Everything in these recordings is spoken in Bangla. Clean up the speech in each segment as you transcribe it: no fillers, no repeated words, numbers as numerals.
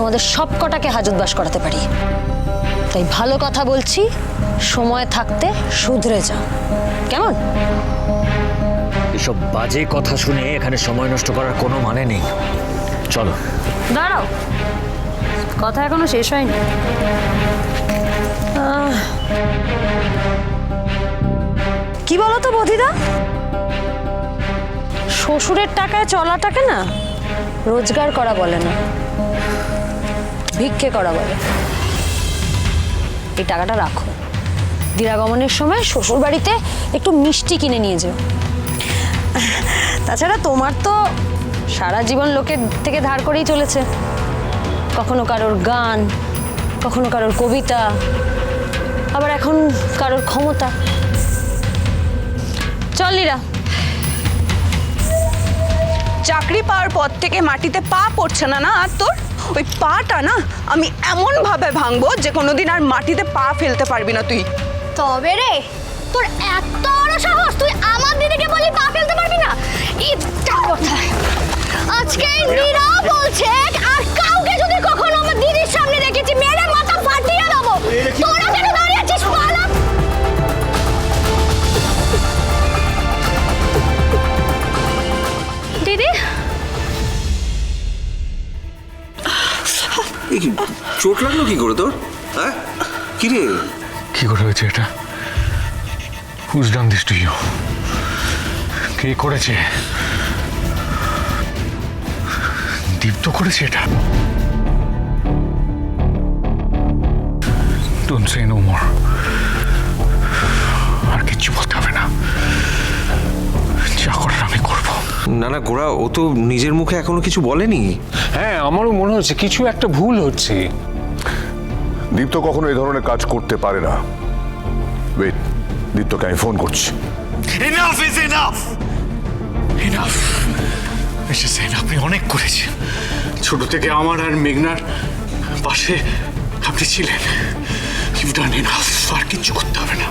তোমাদের সব কটাকে হাজতবাস করাতে পারি। তাই ভালো কথা বলছি, সময় থাকতে শুধরে যাও, কেমন? এসব বাজে কথা শুনে এখানে সময় নষ্ট করার কোনো মানে নেই। চলো। দাঁড়াও, কথা এখনো শেষ হয়নি। কি বলো তো বধিদা, শ্বশুরের টাকায় চলাটাকে না রোজগার করা বলে না, ভিক্ষে করা বলে। এই টাকাটা রাখো, দিরাগমনের সময় শ্বশুর বাড়িতে একটু মিষ্টি কিনে নিয়ে যাও। তাছাড়া তোমার তো সারা জীবন লোকের থেকে ধার করেই চলেছে, কখনো কারোর গান, কখনো কারোর কবিতা, আবার এখন কারোর ক্ষমতা। চল লীরা। চাকরি পাওয়ার পর থেকে মাটিতে পা পড়ছে না না, আর তোর ওই পাটা না আমি এমন ভাবে ভাঙবো যে কোনোদিন আর মাটিতে পা ফেলতে পারবি না তুই। তবে রে, তোর এত বড় সাহস, তুই আমার দিদিকে বলি পা ফেলতে পারবি না? ইটা কথা। আজকে নীরা বলছে আর কাউকে যদি কখনো আমার দিদির সামনে দেখেছি মেরে মাথা ফাটিয়ে দেবো। তোরা কেন দাঁড়িয়ে আছিস? পালা। দিদি, চোট লাগলো কি করে তোর? হ্যাঁ, কি রে? কি করে হয়েছে এটা? Who's done this to you? কে করেছে? দীপ্ত করেছে এটা? Don't say no more. আর কিচ্ছু বলতে হবে না, যা করার আমি করব। না না গোড়া, ও তো নিজের মুখে এখনো কিছু বলেনি। হ্যাঁ, আমারও মনে হচ্ছে কিছু একটা ভুল হচ্ছে। দীপ্ত কখনো এই ধরনের কাজ করতে পারে না। ওয়েট, দীপ্তকে আমি ফোন করছি। Enough is enough! Enough! Mrs Sen, আপনি অনেক করেছেন। ছোট থেকে আমার আর মেঘনার পাশে আপনি ছিলেন। You've done enough. আর কিচ্ছু করতে হবে না।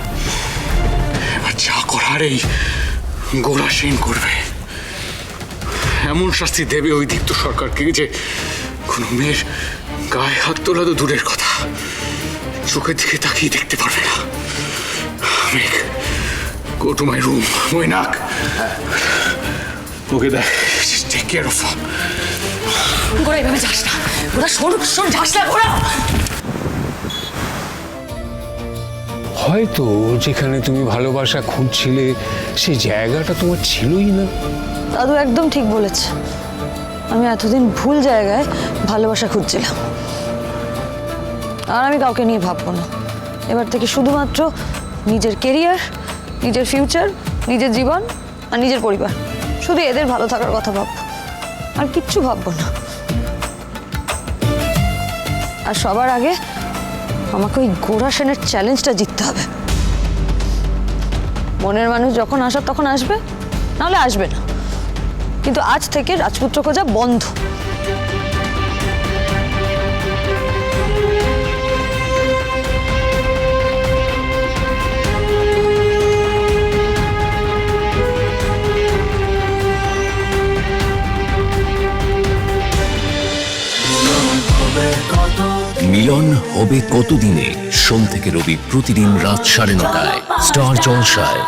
এবার যা করার এই গোড়া সেন করবে। এমন শাস্তি দেবে ওই দীপ্ত সরকারকে যে কোনো মেয়ের গায়ে হাত তোলা তো দূরের কথা, চোখের দিকে তাকিয়ে দেখতে পারবে না। মেঘ, go to my room. Mainak, ওকে দেখ, take care of her. গোড়া এভাবে যাস না, গোড়া সর যাস না গোড়া। হয়তো যেখানে তুমি ভালোবাসা খুঁজছিলে সেই জায়গাটা তোমার ছিলই না। দাদু একদম ঠিক বলেছে, আমি এতদিন ভুল জায়গায় ভালোবাসা খুঁজছিলাম। আর আমি কাউকে নিয়ে ভাববো না, এবার থেকে শুধুমাত্র নিজের কেরিয়ার, নিজের ফিউচার, নিজের জীবন আর নিজের পরিবার, শুধু এদের ভালো থাকার কথা ভাববো, আর কিচ্ছু ভাববো না। আর সবার আগে আমাকে ওই গোড়া সেনের চ্যালেঞ্জটা জিততে হবে। মনের মানুষ যখন আসার তখন আসবে, নাহলে আসবে না, কিন্তু আজ থেকে রাজপুত্র খোঁজা বন্ধ। মিলন হবে কতদিনে? সোম থেকে রবি প্রতিদিন রাত 9:30টায় স্টার জলসায়।